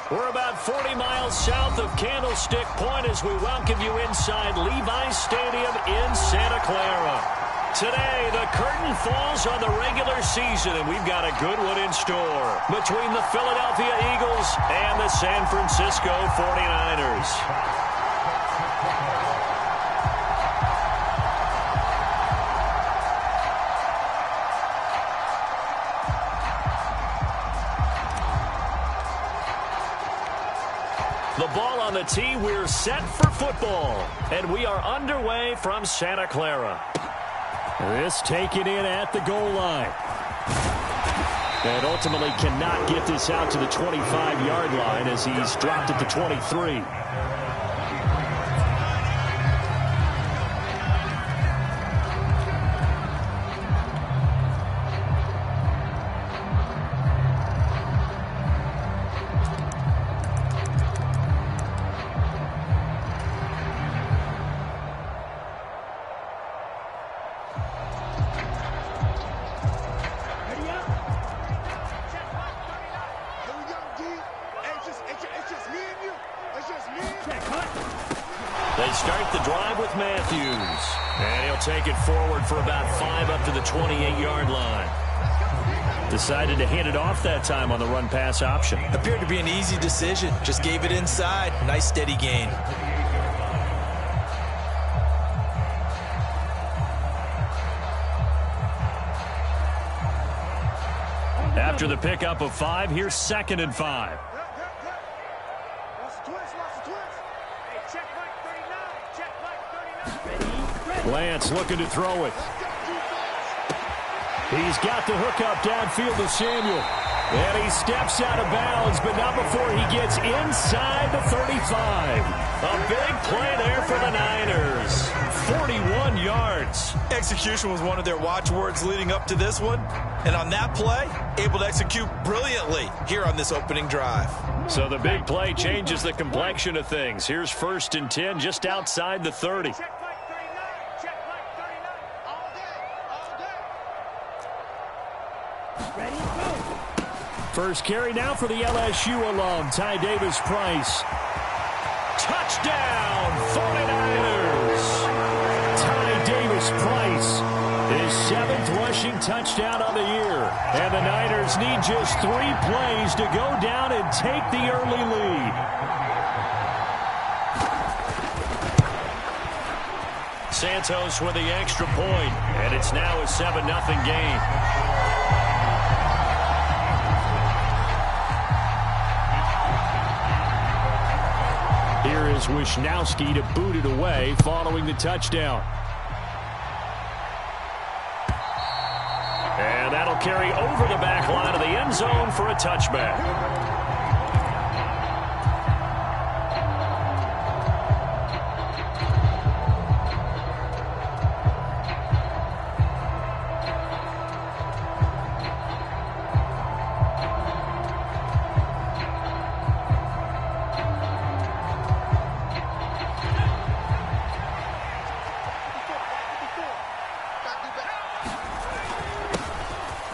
We're about 40 miles south of Candlestick Point as we welcome you inside Levi's Stadium in Santa Clara. Today, the curtain falls on the regular season, and we've got a good one in store between the Philadelphia Eagles and the San Francisco 49ers. The ball on the tee, we're set for football. And we are underway from Santa Clara. This taken in at the goal line. And ultimately cannot get this out to the 25-yard line as he's dropped at the 23. They start the drive with Matthews. And he'll take it forward for about 5 up to the 28-yard line. Decided to hand it off that time on the run-pass option. Appeared to be an easy decision. Just gave it inside. Nice steady gain. After the pickup of 5, here's 2nd and 5. Lance looking to throw it. He's got the hook up downfield to Samuel. And he steps out of bounds, but not before he gets inside the 35. A big play there for the Niners. 41 yards. Execution was one of their watchwords leading up to this one. And on that play, able to execute brilliantly here on this opening drive. So the big play changes the complexion of things. Here's 1st and 10 just outside the 30. First carry now for the LSU alum, Ty Davis-Price. Touchdown, 49ers! Ty Davis-Price, his 7th rushing touchdown on the year. And the Niners need just 3 plays to go down and take the early lead. Santos with the extra point, and it's now a 7-0 game. Here is Wisnowski to boot it away following the touchdown. And that'll carry over the back line of the end zone for a touchback.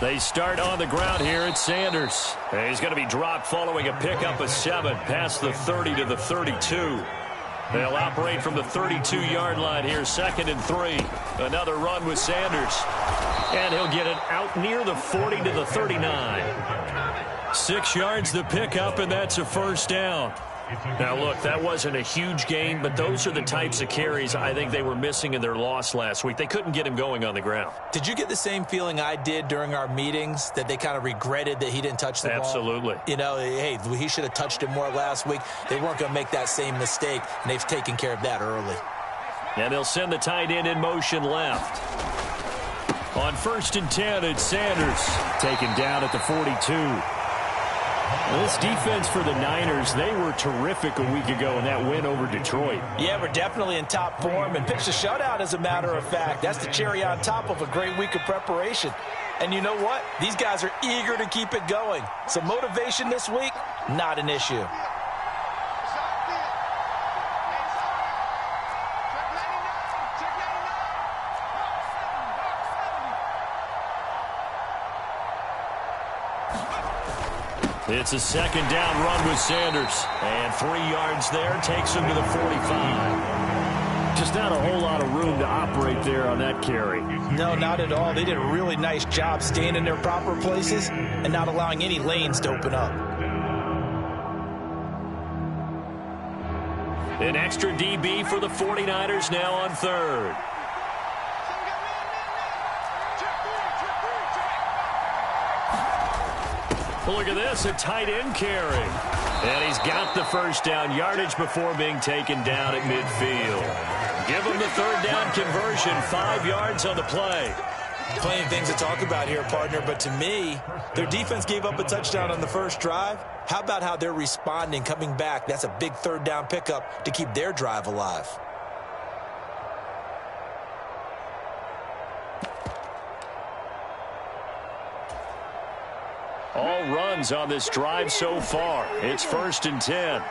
They start on the ground here at Sanders. And he's going to be dropped following a pickup of 7 past the 30 to the 32. They'll operate from the 32-yard line here, 2nd and 3. Another run with Sanders. And he'll get it out near the 40 to the 39. 6 yards the pickup, and that's a 1st down. Now, look, that wasn't a huge gain, but those are the types of carries I think they were missing in their loss last week. They couldn't get him going on the ground. Did you get the same feeling I did during our meetings, that they kind of regretted that he didn't touch the ball? Absolutely. You know, hey, he should have touched it more last week. They weren't going to make that same mistake, and they've taken care of that early. And they'll send the tight end in motion left. On 1st and 10, it's Sanders taken down at the 42. This defense for the Niners, they were terrific a week ago in that win over Detroit. Yeah, we're definitely in top form and pitched a shutout, as a matter of fact. That's the cherry on top of a great week of preparation. And you know what? These guys are eager to keep it going. So motivation this week, not an issue. It's a second down run with Sanders. And 3 yards there takes him to the 45. Just not a whole lot of room to operate there on that carry. No, not at all. They did a really nice job staying in their proper places and not allowing any lanes to open up. An extra DB for the 49ers now on third. Look at this, a tight end carry. And he's got the first down yardage before being taken down at midfield. Give him the third down conversion, 5 yards on the play. Plenty of things to talk about here, partner, but to me, their defense gave up a touchdown on the first drive. How about how they're responding, coming back? That's a big third down pickup to keep their drive alive. All runs on this drive so far. It's 1st and 10.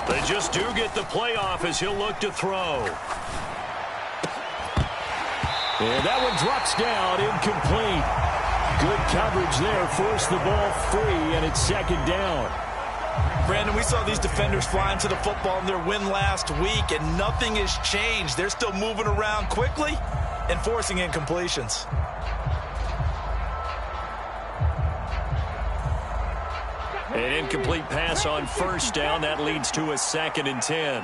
They just do get the playoff as he'll look to throw. And that one drops down, incomplete. Good coverage there, forced the ball free, and it's second down. Brandon, we saw these defenders flying to the football in their win last week, and nothing has changed. They're still moving around quickly and forcing incompletions. An incomplete pass on first down. That leads to a 2nd and 10.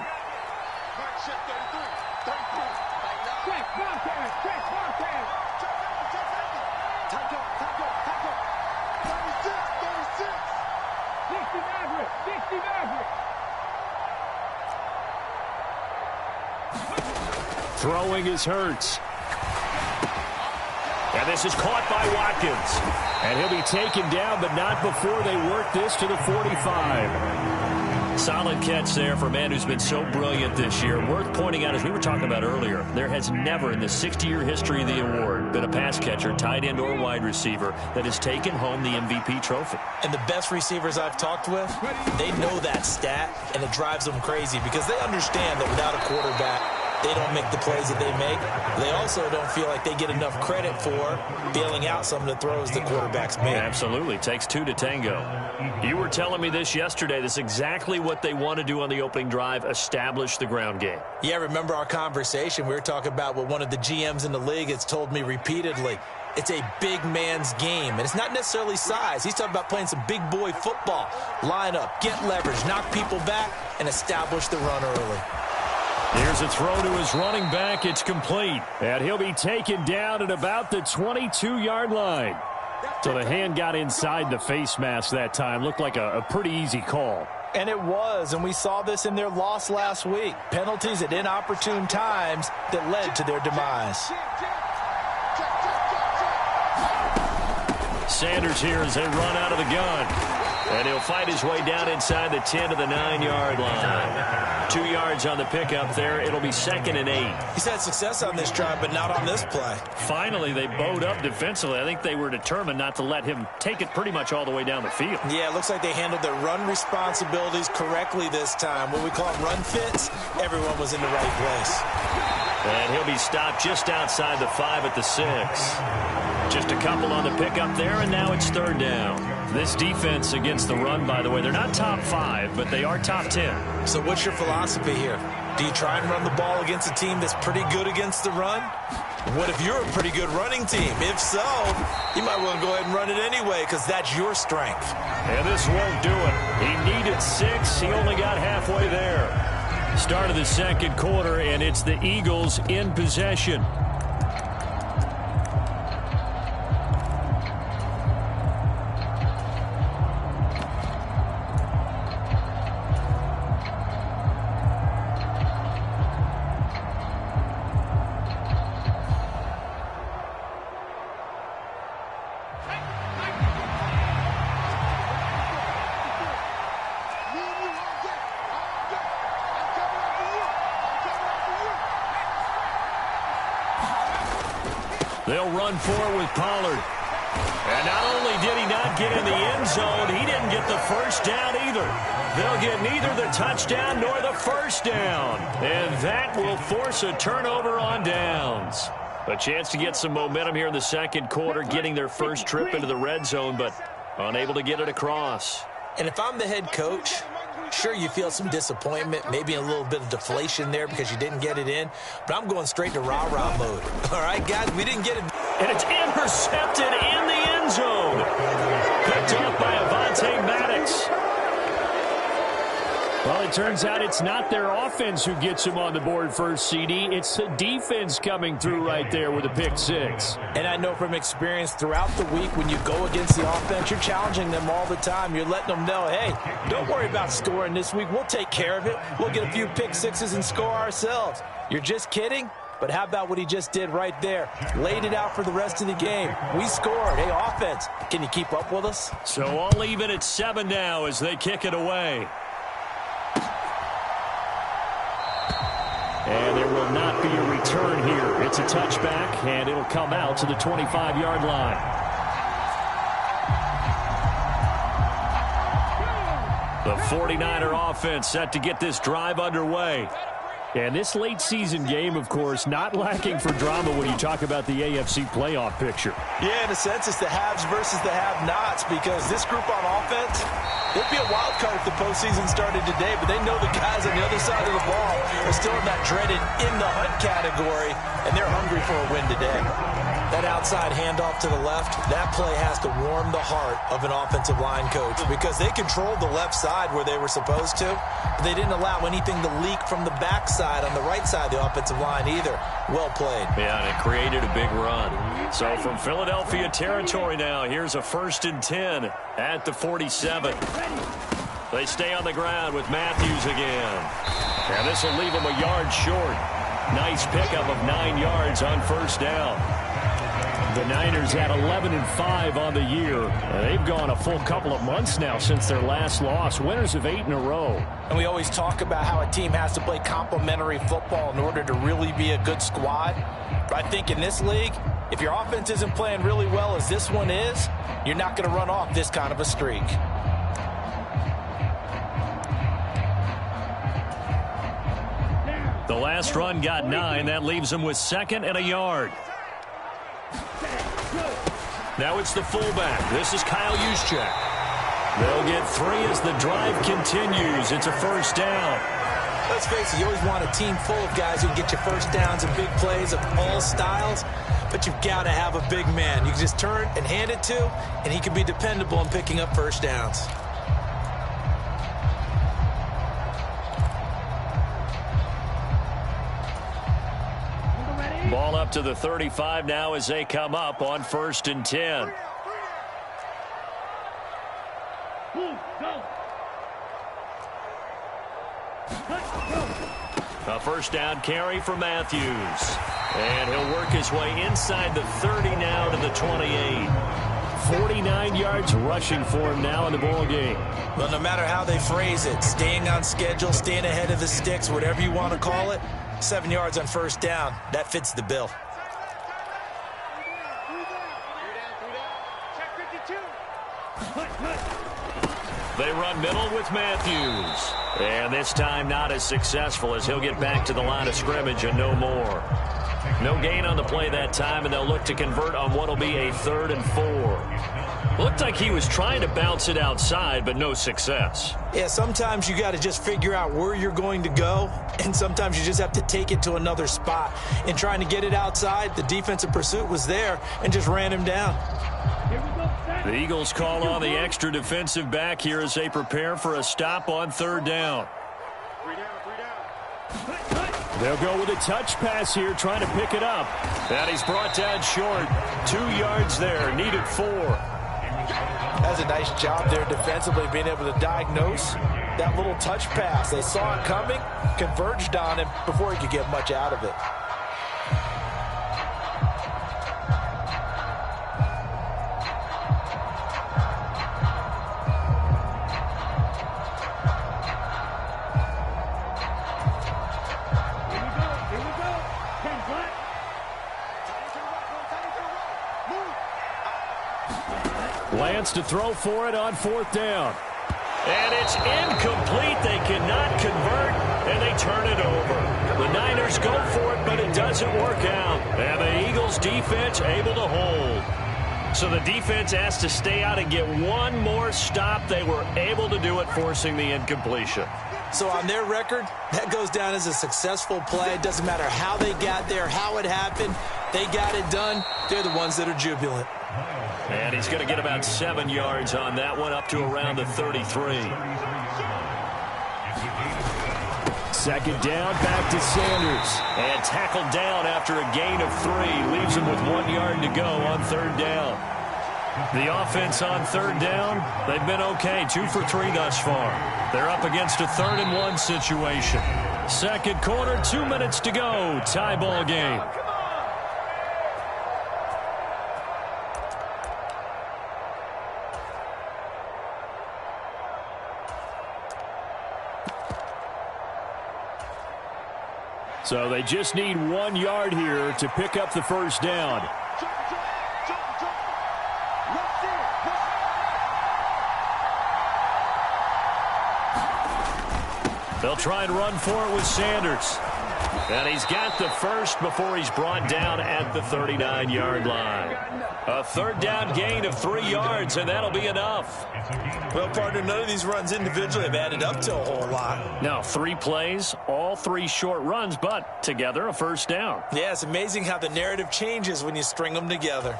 Throwing is Hurts. And this is caught by Watkins. And he'll be taken down, but not before they work this to the 45. Solid catch there for a man who's been so brilliant this year. Worth pointing out, as we were talking about earlier, there has never in the 60-year history of the award been a pass catcher, tight end or wide receiver, that has taken home the MVP trophy. And the best receivers I've talked with, they know that stat, and it drives them crazy because they understand that without a quarterback, they don't make the plays that they make. They also don't feel like they get enough credit for bailing out some of the throws the quarterbacks make. Absolutely. Takes 2 to tango. You were telling me this yesterday. This is exactly what they want to do on the opening drive, establish the ground game. Yeah, remember our conversation? We were talking about what one of the GMs in the league has told me repeatedly. It's a big man's game, and it's not necessarily size. He's talking about playing some big boy football. Line up, get leverage, knock people back, and establish the run early. Here's a throw to his running back. It's complete. And he'll be taken down at about the 22-yard line. So the hand got inside the face mask that time. Looked like a pretty easy call. And it was, and we saw this in their loss last week. Penalties at inopportune times that led to their demise. Sanders here as they run out of the gun. And he'll fight his way down inside the 10 to the 9-yard line. 2 yards on the pickup there. It'll be 2nd and 8. He's had success on this drive, but not on this play. Finally, they bowed up defensively. I think they were determined not to let him take it pretty much all the way down the field. Yeah, it looks like they handled their run responsibilities correctly this time. What we call run fits, everyone was in the right place. And he'll be stopped just outside the 5 at the 6. Just a couple on the pickup there, and now it's 3rd down. This defense against the run, by the way, they're not top 5, but they are top 10. So what's your philosophy here? Do you try and run the ball against a team that's pretty good against the run? What if you're a pretty good running team? If so, you might want to go ahead and run it anyway because that's your strength. And this won't do it. He needed 6. He only got halfway there. Start of the second quarter, and it's the Eagles in possession. They'll run for it with Pollard. And not only did he not get in the end zone, he didn't get the first down either. They'll get neither the touchdown nor the first down. And that will force a turnover on downs. A chance to get some momentum here in the second quarter, getting their first trip into the red zone, but unable to get it across. And if I'm the head coach, sure, you feel some disappointment, maybe a little bit of deflation there because you didn't get it in, but I'm going straight to rah-rah mode. All right, guys, we didn't get it. And it's intercepted in the end zone. Picked up by Avonte Maddox. Well, it turns out it's not their offense who gets them on the board first, CD. It's the defense coming through right there with a pick six. And I know from experience throughout the week when you go against the offense, you're challenging them all the time. You're letting them know, hey, don't worry about scoring this week. We'll take care of it. We'll get a few pick sixes and score ourselves. You're just kidding? But how about what he just did right there? Laid it out for the rest of the game. We scored. Hey, offense, can you keep up with us? So I'll leave it at 7 now as they kick it away. And there will not be a return here. It's a touchback, and it'll come out to the 25-yard line. The 49er offense set to get this drive underway. And this late season game, of course, not lacking for drama when you talk about the AFC playoff picture. Yeah, in a sense, it's the haves versus the have-nots because this group on offense, it'd be a wild card if the postseason started today, but they know the guys on the other side of the ball are still in that dreaded in-the-hunt category, and they're hungry for a win today. That outside handoff to the left, that play has to warm the heart of an offensive line coach because they controlled the left side where they were supposed to, but they didn't allow anything to leak from the backside on the right side of the offensive line either. Well played. Yeah, and it created a big run. So from Philadelphia territory now, here's a 1st and 10 at the 47. They stay on the ground with Matthews again. And this will leave them a yard short. Nice pickup of 9 yards on first down. The Niners at 11-5 on the year. They've gone a full couple of months now since their last loss. Winners of 8 in a row. And we always talk about how a team has to play complementary football in order to really be a good squad. But I think in this league, if your offense isn't playing really well as this one is, you're not going to run off this kind of a streak. The last run got 9. That leaves them with 2nd and a yard. Now it's the fullback. This is Kyle Juszczyk. They'll get 3 as the drive continues. It's a first down. Let's face it, you always want a team full of guys who can get you first downs and big plays of all styles, but you've got to have a big man. You can just turn and hand it to, and he can be dependable in picking up first downs. Ball up to the 35 now as they come up on 1st and 10. A first down carry for Matthews. And he'll work his way inside the 30 now to the 28. 49 yards rushing for him now in the ball game. Well, no matter how they phrase it, staying on schedule, staying ahead of the sticks, whatever you want to call it, 7 yards on first down, that fits the bill. They run middle with Matthews. And this time not as successful as he'll get back to the line of scrimmage and no more. No gain on the play that time, and they'll look to convert on what will be a 3rd and 4. Looked like he was trying to bounce it outside, but no success. Yeah, sometimes you got to just figure out where you're going to go, and sometimes you just have to take it to another spot. In trying to get it outside, the defensive pursuit was there and just ran him down. The Eagles call on the extra defensive back here as they prepare for a stop on 3rd down. They'll go with a touch pass here, trying to pick it up. And he's brought down short. 2 yards there, needed 4. That's a nice job there defensively, being able to diagnose that little touch pass. They saw it coming, converged on him before he could get much out of it. Plans to throw for it on 4th down. And it's incomplete. They cannot convert, and they turn it over. The Niners go for it, but it doesn't work out. And the Eagles defense able to hold. So the defense has to stay out and get one more stop. They were able to do it, forcing the incompletion. So on their record, that goes down as a successful play. It doesn't matter how they got there, how it happened. They got it done. They're the ones that are jubilant. And he's going to get about 7 yards on that one, up to around the 33. 2nd down, back to Sanders. And tackled down after a gain of 3. Leaves him with 1 yard to go on 3rd down. The offense on 3rd down, they've been okay. 2 for 3 thus far. They're up against a 3rd and 1 situation. 2nd quarter, 2 minutes to go. Tie ball game. So they just need 1 yard here to pick up the 1st down. They'll try and run for it with Sanders. And he's got the first before he's brought down at the 39-yard line. A 3rd down gain of 3 yards, and that'll be enough. Well, partner, none of these runs individually have added up to a whole lot. Now, 3 plays, all 3 short runs, but together a 1st down. Yeah, it's amazing how the narrative changes when you string them together.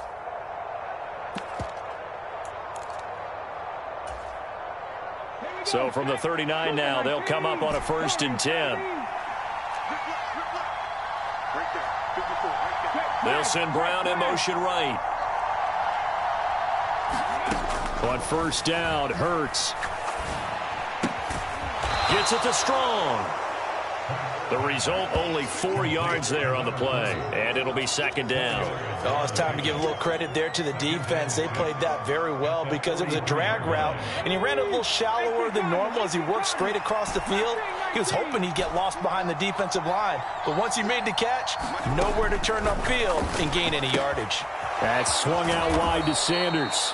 So from the 39 now, they'll come up on a 1st and 10. They'll send Brown in motion right. On 1st down, Hurts. Gets it to Strong. The result, only 4 yards there on the play. And it'll be 2nd down. Oh, it's time to give a little credit there to the defense. They played that very well because it was a drag route, and he ran a little shallower than normal as he worked straight across the field. He was hoping he'd get lost behind the defensive line. But once he made the catch, nowhere to turn upfield and gain any yardage. That swung out wide to Sanders.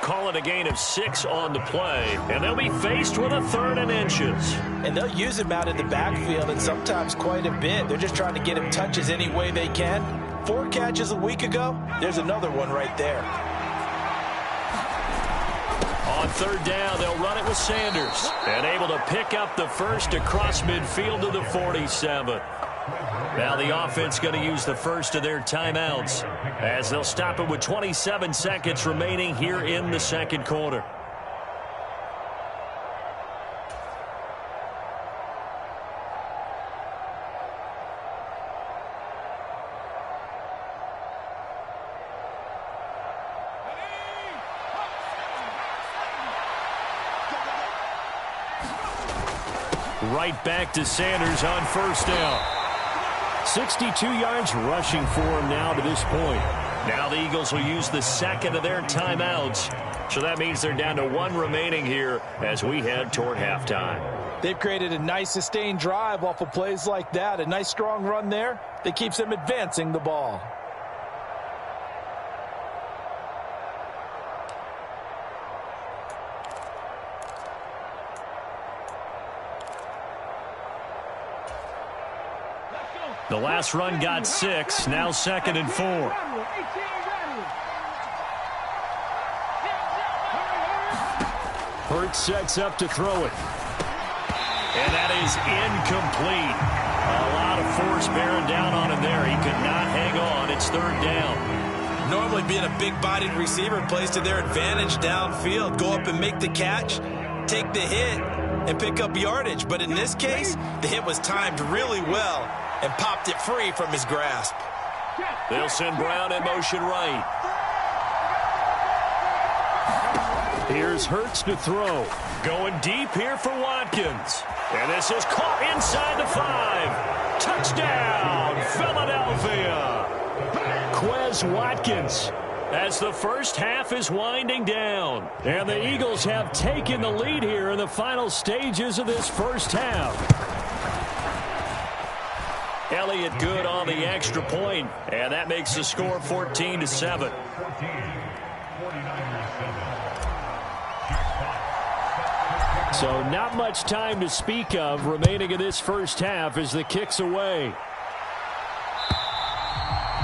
Call it a gain of 6 on the play, and they'll be faced with a 3rd and inches. And they'll use him out in the backfield, and sometimes quite a bit. They're just trying to get him touches any way they can. 4 catches a week ago, there's another one right there. On 3rd down, they'll run it with Sanders. And able to pick up the first across midfield to the 47. Now the offense going to use the first of their timeouts as they'll stop it with 27 seconds remaining here in the 2nd quarter. Right back to Sanders on 1st down. 62 yards rushing for him now to this point. Now the Eagles will use the 2nd of their timeouts. So that means they're down to 1 remaining here as we head toward halftime. They've created a nice sustained drive off of plays like that. A nice strong run there that keeps them advancing the ball. The last run got 6, now 2nd and 4. Hurts sets up to throw it. And that is incomplete. A lot of force bearing down on him there. He could not hang on. It's 3rd down. Normally being a big-bodied receiver plays to their advantage downfield. Go up and make the catch, take the hit, and pick up yardage. But in this case, the hit was timed really well and popped it free from his grasp. They'll send Brown in motion right. Here's Hurts to throw. Going deep here for Watkins. And this is caught inside the 5. Touchdown, Philadelphia. Quez Watkins. As the first half is winding down. And the Eagles have taken the lead here in the final stages of this first half. Elliott good on the extra point, and that makes the score 14-7. So not much time to speak of remaining in this first half as the kick's away.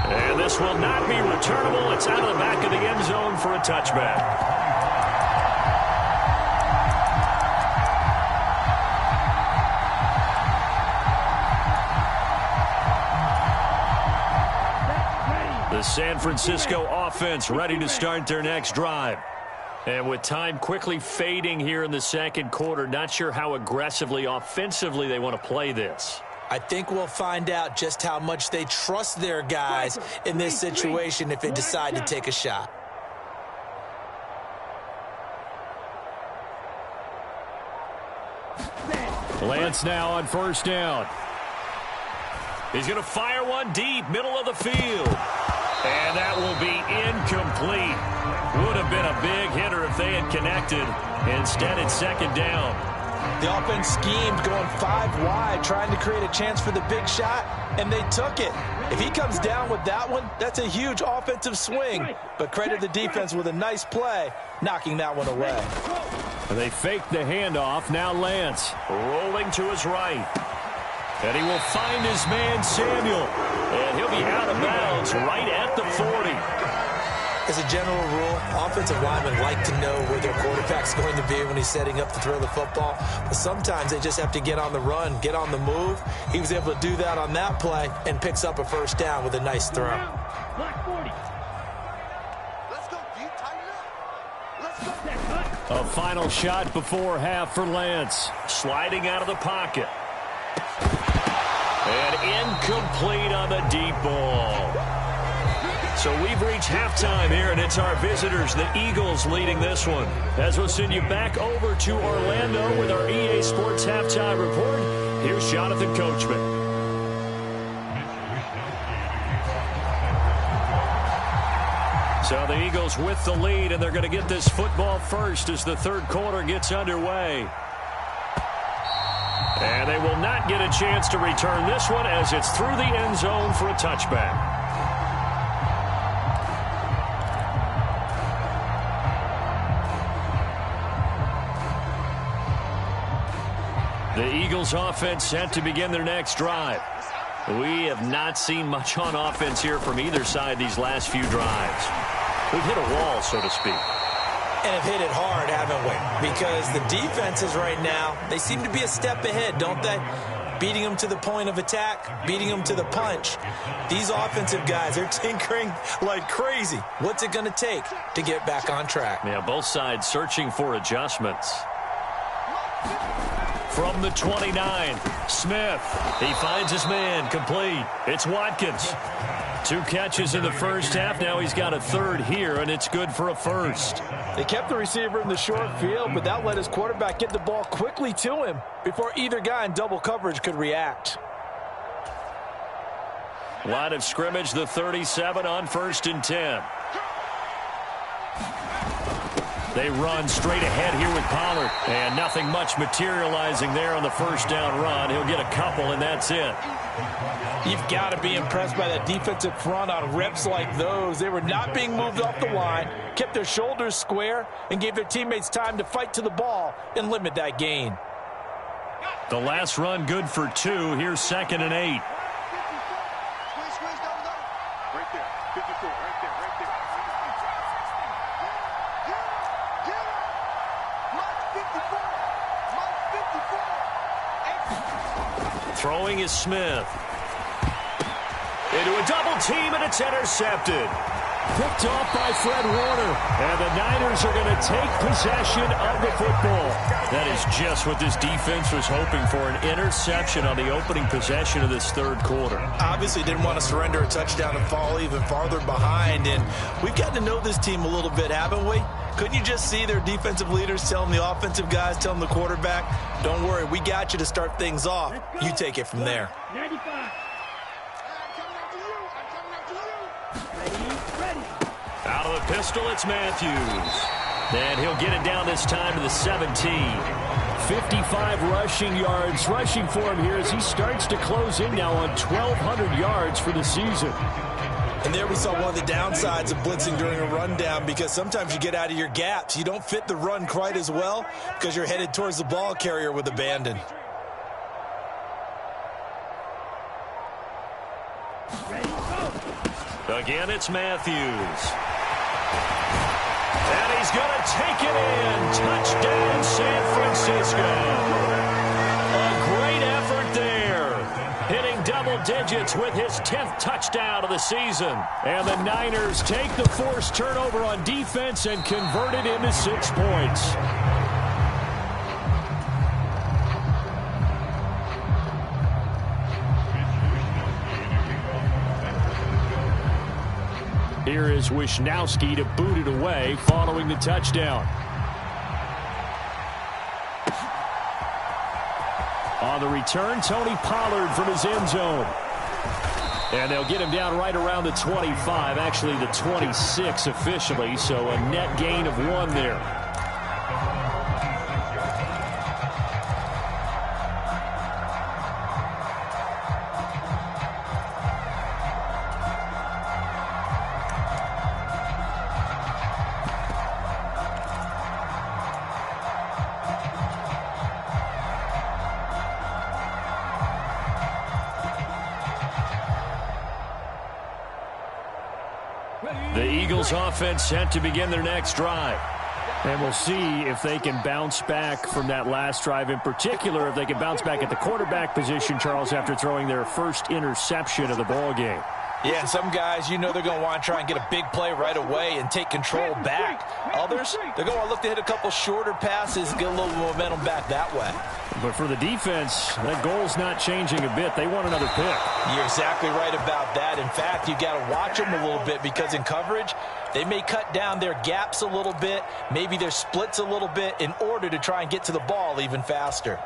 And this will not be returnable. It's out of the back of the end zone for a touchback. The San Francisco offense ready to start their next drive. And with time quickly fading here in the second quarter, not sure how aggressively, offensively they want to play this. I think we'll find out just how much they trust their guys in this situation if they decide to take a shot. Lance now on first down. He's going to fire one deep, middle of the field. And that will be incomplete. Would have been a big hitter if they had connected. Instead, it's second down. The offense schemed going 5 wide, trying to create a chance for the big shot, and they took it. If he comes down with that one, that's a huge offensive swing. But credit the defense with a nice play, knocking that one away. They faked the handoff. Now Lance rolling to his right. And he will find his man, Samuel. And he'll be out of bounds right at the 40. As a general rule, offensive linemen like to know where their quarterback's going to be when he's setting up to throw the football. But sometimes they just have to get on the run, get on the move. He was able to do that on that play and picks up a first down with a nice throw. A final shot before half for Lance. Sliding out of the pocket. And incomplete on the deep ball. So we've reached halftime here, and it's our visitors, the Eagles, leading this one. As we'll send you back over to Orlando with our EA Sports Halftime Report, here's Jonathan Coachman. So the Eagles with the lead, and they're going to get this football first as the third quarter gets underway. And they will not get a chance to return this one as it's through the end zone for a touchback. The Eagles offense set to begin their next drive. We have not seen much on offense here from either side these last few drives. We've hit a wall, so to speak. And have hit it hard, haven't we? Because the defenses right now, they seem to be a step ahead, don't they? Beating them to the point of attack, beating them to the punch. These offensive guys, they're tinkering like crazy. What's it going to take to get back on track? Yeah, both sides searching for adjustments. From the 29, Smith. He finds his man, complete. It's Watkins. 2 catches in the first half. Now he's got a third here, and it's good for a first. They kept the receiver in the short field, but that let his quarterback get the ball quickly to him before either guy in double coverage could react. Line of scrimmage, the 37 on 1st and 10. They run straight ahead here with Pollard. And nothing much materializing there on the first down run. He'll get a couple, and that's it. You've got to be impressed by that defensive front on reps like those. They were not being moved off the line, kept their shoulders square, and gave their teammates time to fight to the ball and limit that gain. The last run good for 2. Here's 2nd and 8. Throwing is Smith. Into a double team, and it's intercepted. Picked off by Fred Warner. And the Niners are going to take possession of the football. That is just what this defense was hoping for, an interception on the opening possession of this third quarter. Obviously didn't want to surrender a touchdown and fall even farther behind. And we've gotten to know this team a little bit, haven't we? Couldn't you just see their defensive leaders telling the offensive guys, telling the quarterback, don't worry, we got you to start things off. You take it from there. 95. Out of the pistol, it's Matthews. And he'll get it down this time to the 17. 55 rushing yards rushing for him here as he starts to close in now on 1,200 yards for the season. And there we saw one of the downsides of blitzing during a rundown, because sometimes you get out of your gaps. You don't fit the run quite as well because you're headed towards the ball carrier with abandon. Again, it's Matthews. And he's going to take it in. Touchdown, San Francisco. A great effort there. Hitting double digits with his 10th touchdown of the season. And the Niners take the forced turnover on defense and convert it into 6 points. Here is Wisnowski to boot it away following the touchdown. On the return, Tony Pollard from his end zone. And they'll get him down right around the 25, actually the 26 officially, so a net gain of 1 there. The Eagles offense set to begin their next drive. And we'll see if they can bounce back from that last drive. In particular, if they can bounce back at the quarterback position, Charles, after throwing their first interception of the ball game. Yeah, and some guys, you know, they're going to want to try and get a big play right away and take control back. Others, they're going to look to hit a couple shorter passes, get a little momentum back that way. But for the defense, that goal's not changing a bit. They want another pick. You're exactly right about that. In fact, you got to watch them a little bit, because in coverage, they may cut down their gaps a little bit, maybe their splits a little bit, in order to try and get to the ball even faster.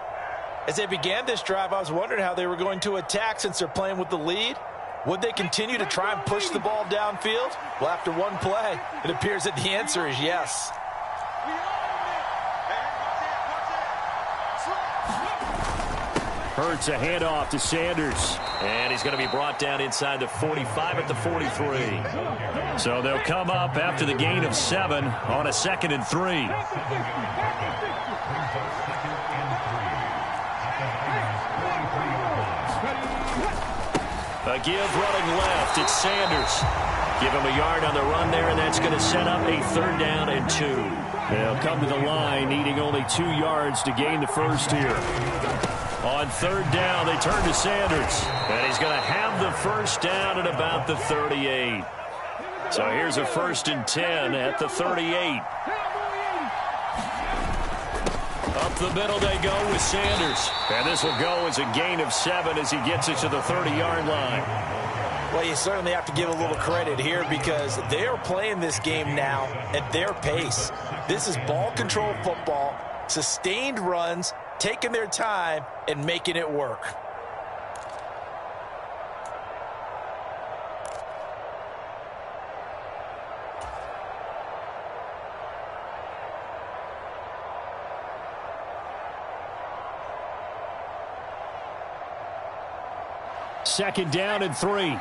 As they began this drive, I was wondering how they were going to attack since they're playing with the lead. Would they continue to try and push the ball downfield? Well, after one play, it appears that the answer is yes. Hurts a handoff to Sanders. And he's going to be brought down inside the 45 at the 43. So they'll come up after the gain of 7 on a 2nd and 3. A give running left. It's Sanders. Give him a yard on the run there, and that's going to set up a 3rd down and 2. They'll come to the line needing only 2 yards to gain the first here. On 3rd down, they turn to Sanders. And he's going to have the first down at about the 38. So here's a 1st and 10 at the 38. Up the middle they go with Sanders. And this will go as a gain of 7 as he gets it to the 30-yard line. Well, you certainly have to give a little credit here, because they are playing this game now at their pace. This is ball control football, sustained runs, taking their time and making it work. Second down and 3.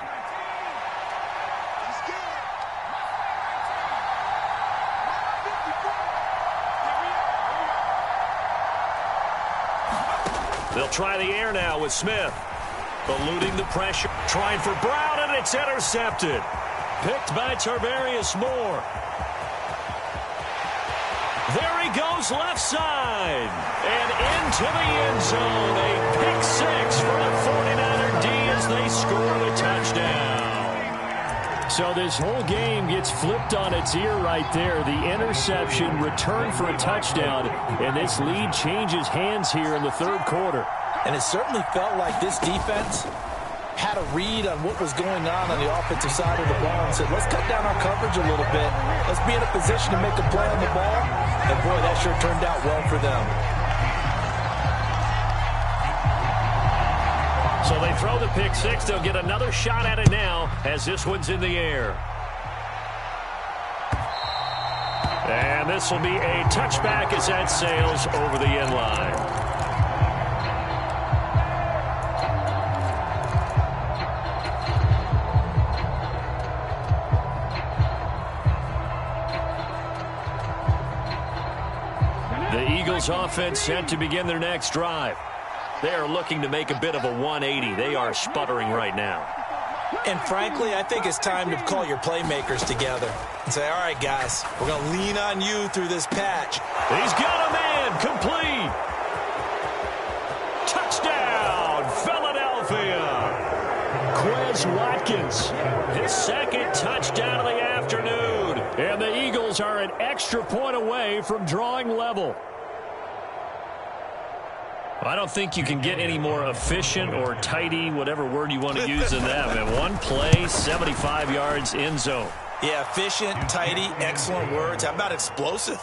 They'll try the air now with Smith. Eluding the pressure. Trying for Brown, and it's intercepted. Picked by Tarvarius Moore. There he goes left side. And into the end zone. A pick 6 for a 49er D as they score the touchdown. So this whole game gets flipped on its ear right there. The interception, return for a touchdown, and this lead changes hands here in the 3rd quarter. And it certainly felt like this defense had a read on what was going on the offensive side of the ball and said, let's cut down our coverage a little bit. Let's be in a position to make a play on the ball. And boy, that sure turned out well for them. So they throw the pick 6. They'll get another shot at it now as this one's in the air. And this will be a touchback as that sails over the end line. Eagles offense set to begin their next drive. They are looking to make a bit of a 180. They are sputtering right now. And frankly, I think it's time to call your playmakers together and say, all right, guys, we're going to lean on you through this patch. He's got a man, complete. Touchdown, Philadelphia. Quez Watkins. His second touchdown of the afternoon. And the Eagles are an extra point away from drawing level. I don't think you can get any more efficient or tidy, whatever word you want to use in that. Man, one play, 75 yards, end zone. Yeah, efficient, tidy, excellent words. How about explosive?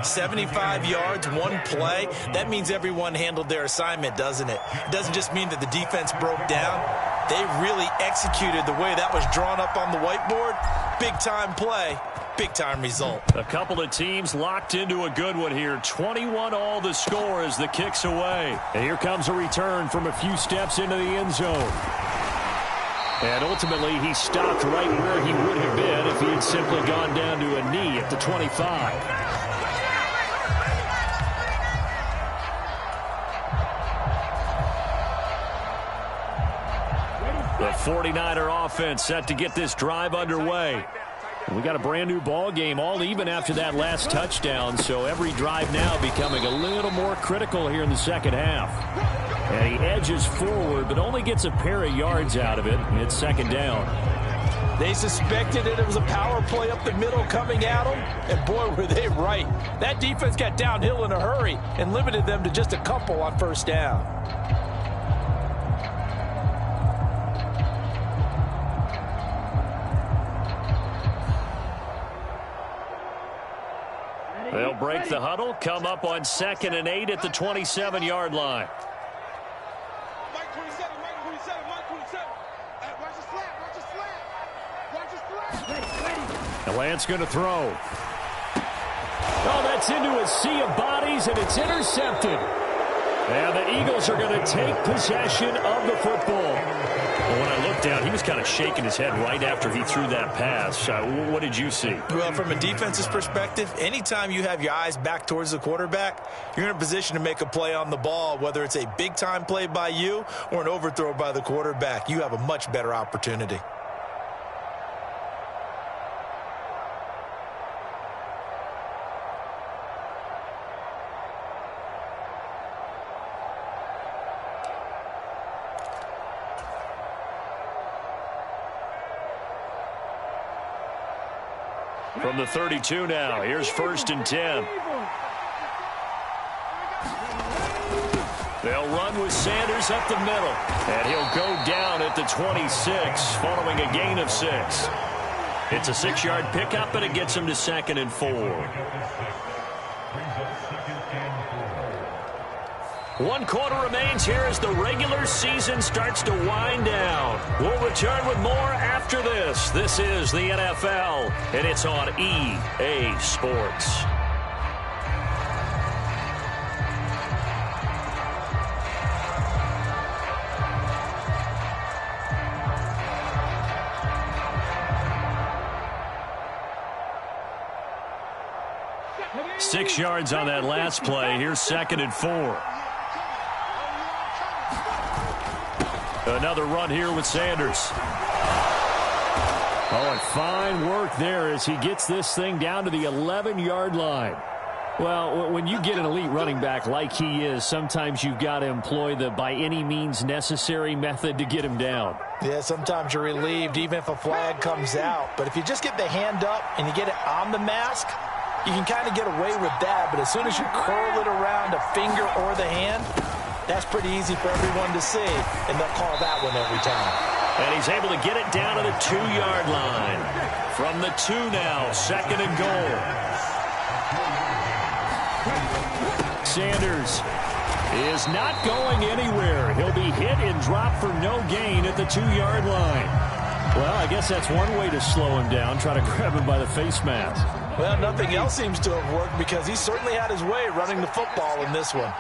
75 yards, one play. That means everyone handled their assignment, doesn't it? It doesn't just mean that the defense broke down. They really executed the way that was drawn up on the whiteboard. Big-time play, big-time result. A couple of teams locked into a good one here. 21-all the score as the kick's away. And here comes a return from a few steps into the end zone. And ultimately, he stopped right where he would have been if he had simply gone down to a knee at the 25. The 49er offense set to get this drive underway. We got a brand new ball game, all even after that last touchdown, so every drive now becoming a little more critical here in the second half. And he edges forward, but only gets a pair of yards out of it. It's second down. They suspected it was a power play up the middle coming at them, and boy, were they right. That defense got downhill in a hurry and limited them to just a couple on first down. They'll break the huddle, come up on 2nd and 8 at the 27-yard line. And Lance going to throw. Oh, that's into a sea of bodies, and it's intercepted. And the Eagles are going to take possession of the football. Well, when I looked down, he was kind of shaking his head right after he threw that pass. What did you see? Well, from a defense's perspective, anytime you have your eyes back towards the quarterback, you're in a position to make a play on the ball, whether it's a big-time play by you or an overthrow by the quarterback. You have a much better opportunity. From the 32 now, here's 1st and 10. They'll run with Sanders up the middle, and he'll go down at the 26 following a gain of 6. It's a 6-yard pickup, and it gets him to 2nd and 4. 1 quarter remains here as the regular season starts to wind down. We'll return with more after this. This is the NFL, and it's on EA Sports. Six yards on that last play. Here's 2nd and 4. Another run here with Sanders. Oh, and fine work there as he gets this thing down to the 11-yard line. Well, when you get an elite running back like he is, sometimes you've got to employ the by any means necessary method to get him down. Yeah, sometimes you're relieved even if a flag comes out. But if you just get the hand up and you get it on the mask, you can kind of get away with that. But as soon as you curl it around a finger or the hand, that's pretty easy for everyone to see, and they'll call that one every time. And he's able to get it down to the 2-yard line. From the 2 now, 2nd and goal. Sanders is not going anywhere. He'll be hit and dropped for no gain at the 2-yard line. Well, I guess that's one way to slow him down, try to grab him by the face mask. Well, nothing else seems to have worked because he certainly had his way running the football in this one.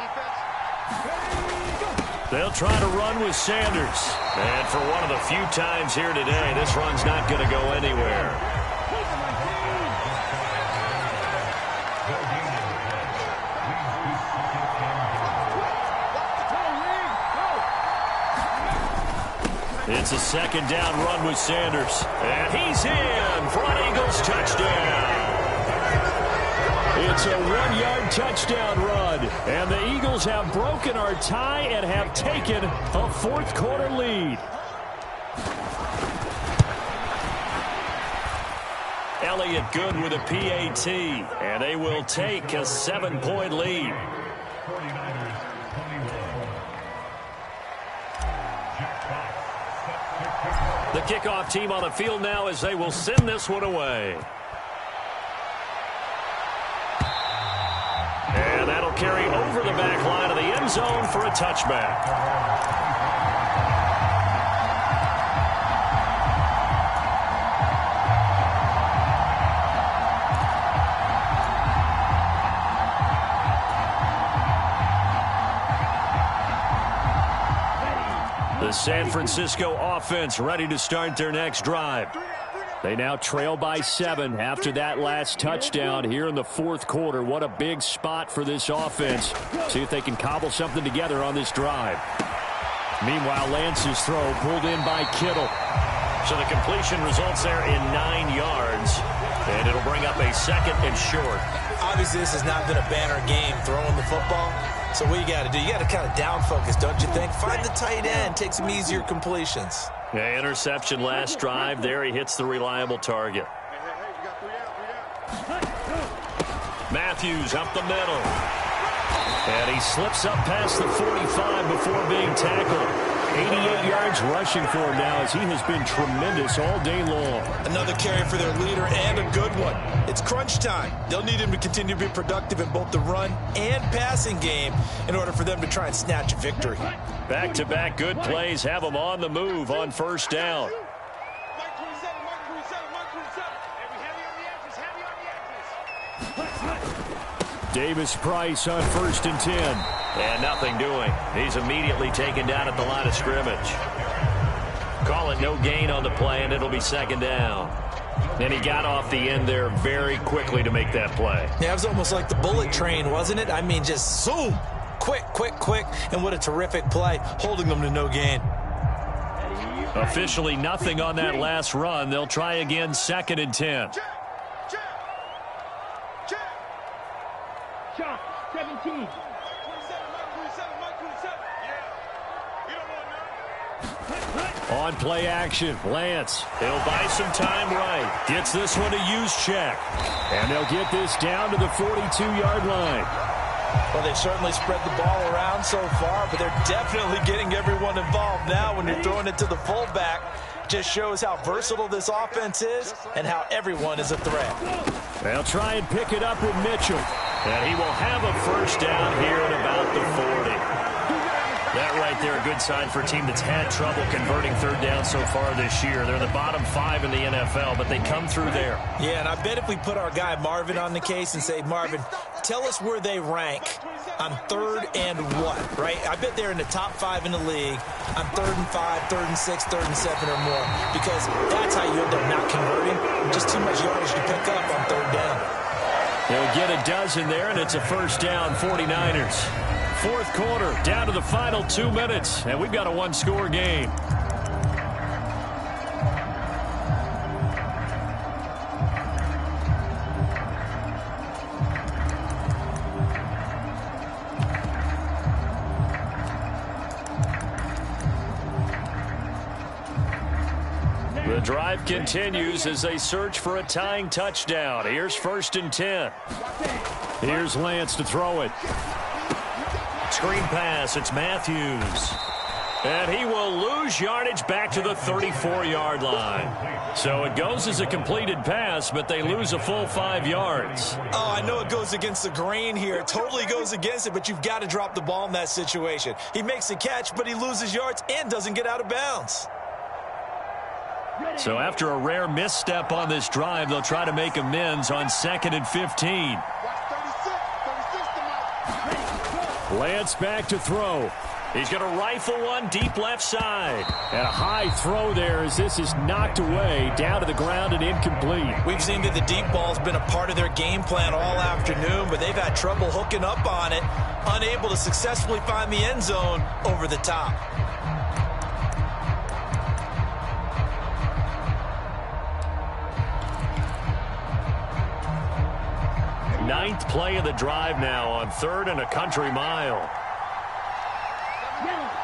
They'll try to run with Sanders. And for one of the few times here today, this run's not going to go anywhere. It's a second down run with Sanders. And he's in for an Eagles touchdown. It's a 1-yard touchdown run. And the Eagles have broken our tie and have taken a fourth-quarter lead. Elliott good with a PAT. And they will take a 7-point lead. The kickoff team on the field now as they will send this one away. And that'll carry over the back line of the end zone for a touchback. The San Francisco offense ready to start their next drive. They now trail by 7 after that last touchdown here in the fourth quarter. What a big spot for this offense. See if they can cobble something together on this drive. Meanwhile, Lance's throw pulled in by Kittle. So the completion results there in 9 yards. And it'll bring up a second and short. Obviously, this has not been a banner game throwing the football. So what you got to do, you got to kind of down focus, don't you think? Find the tight end, take some easier completions. Yeah, interception last drive. There he hits the reliable target. Matthews up the middle. And he slips up past the 45 before being tackled. 88 yards rushing for him now as he has been tremendous all day long. Another carry for their leader and a good one. It's crunch time. They'll need him to continue to be productive in both the run and passing game in order for them to try and snatch a victory. Back-to-back good plays have them on the move on first down. Davis-Price on 1st and 10. And nothing doing. He's immediately taken down at the line of scrimmage. Call it no gain on the play, and it'll be second down. And he got off the end there very quickly to make that play. Yeah, it was almost like the bullet train, wasn't it? I mean, just zoom. Quick, quick, quick. And what a terrific play, holding them to no gain. Officially nothing on that last run. They'll try again 2nd and 10. Shot 17. On play action, Lance. He'll buy some time right. Gets this one to use check. And they'll get this down to the 42-yard line. Well, they've certainly spread the ball around so far, but they're definitely getting everyone involved now when you're throwing it to the fullback. Just shows how versatile this offense is and how everyone is a threat. They'll try and pick it up with Mitchell. And he will have a first down here at about the 40. That right there, a good sign for a team that's had trouble converting third down so far this year. They're in the bottom 5 in the NFL, but they come through there. Yeah, and I bet if we put our guy Marvin on the case and say, Marvin, tell us where they rank on 3rd and what, right? I bet they're in the top 5 in the league on 3rd and 5, 3rd and 6, 3rd and 7 or more, because that's how you end up not converting. Just too much yardage to pick up on 3rd down. They'll get a dozen there, and it's a first down, 49ers. Fourth quarter, down to the final 2 minutes, and we've got a one-score game. The drive continues as they search for a tying touchdown. Here's 1st and 10. Here's Lance to throw it. Screen pass, it's Matthews. And he will lose yardage back to the 34-yard line. So it goes as a completed pass, but they lose a full 5 yards. Oh, I know it goes against the grain here. It totally goes against it, but you've got to drop the ball in that situation. He makes a catch, but he loses yards and doesn't get out of bounds. So after a rare misstep on this drive, they'll try to make amends on 2nd and 15. Lance back to throw. He's going to rifle one deep left side. And a high throw there as this is knocked away down to the ground and incomplete. We've seen that the deep ball's been a part of their game plan all afternoon, but they've had trouble hooking up on it, unable to successfully find the end zone over the top. 9th play of the drive now on 3rd and a country mile.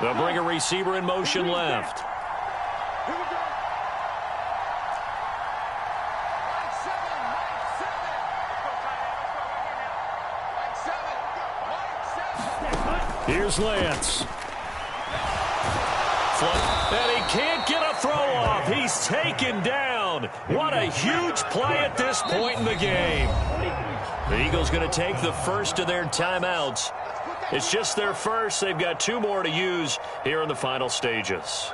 They'll bring a receiver in motion left. Here's Lance. And he can't get a throw off. He's taken down. What a huge play at this point in the game. The Eagles going to take the first of their timeouts. It's just their first. They've got 2 more to use here in the final stages.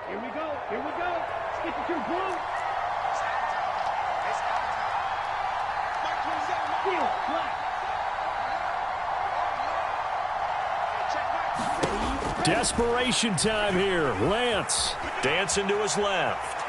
Here we go. Here we go. Stick it to blue. Desperation time here. Lance dancing to his left.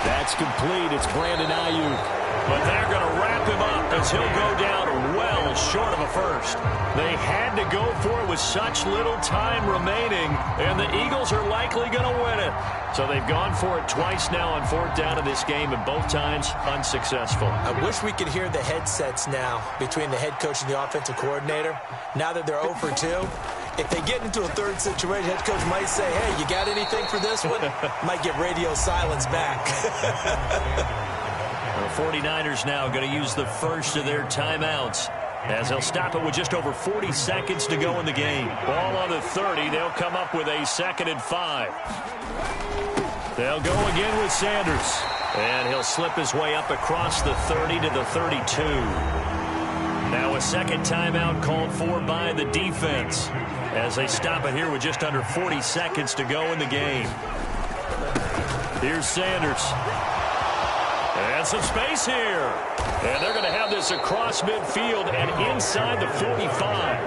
That's complete. It's Brandon Ayuk. But they're going to wrap him up as he'll go down well short of a first. They had to go for it with such little time remaining, and the Eagles are likely going to win it. So they've gone for it twice now on 4th down in this game, and both times unsuccessful. I wish we could hear the headsets now between the head coach and the offensive coordinator. Now that they're 0 for 2, if they get into a 3rd situation, head coach might say, hey, you got anything for this one? Might get radio silence back. The 49ers now going to use the first of their timeouts as they'll stop it with just over 40 seconds to go in the game. Ball on the 30. They'll come up with a 2nd and 5. They'll go again with Sanders. And he'll slip his way up across the 30 to the 32. Now a second timeout called for by the defense as they stop it here with just under 40 seconds to go in the game. Here's Sanders. And some space here. And they're going to have this across midfield and inside the 45.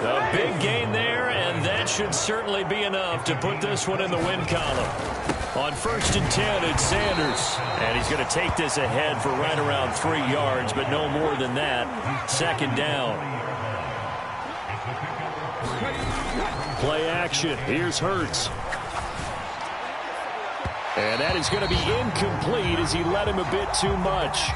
A big gain there, and that should certainly be enough to put this one in the win column. On 1st and 10, it's Sanders. And he's going to take this ahead for right around 3 yards, but no more than that. 2nd down. Play action. Here's Hurts. And that is going to be incomplete as he led him a bit too much.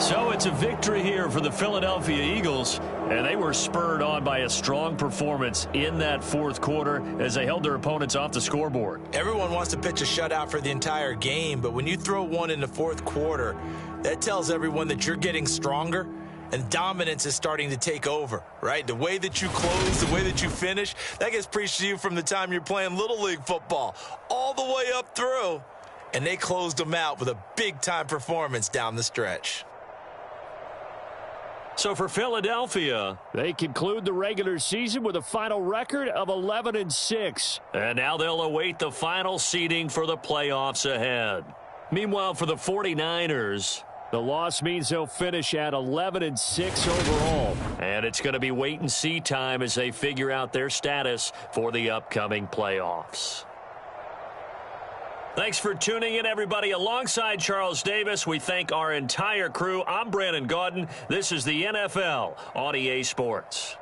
So it's a victory here for the Philadelphia Eagles, and they were spurred on by a strong performance in that 4th quarter as they held their opponents off the scoreboard. Everyone wants to pitch a shutout for the entire game, but when you throw one in the 4th quarter, that tells everyone that you're getting stronger and dominance is starting to take over, right? The way that you close, the way that you finish, that gets preached to you from the time you're playing Little League football all the way up through. And they closed them out with a big-time performance down the stretch. So for Philadelphia, they conclude the regular season with a final record of 11-6. And now they'll await the final seeding for the playoffs ahead. Meanwhile, for the 49ers, the loss means they'll finish at 11-6 overall. And it's going to be wait-and-see time as they figure out their status for the upcoming playoffs. Thanks for tuning in, everybody. Alongside Charles Davis, we thank our entire crew. I'm Brandon Gaudin. This is the NFL on EA Sports.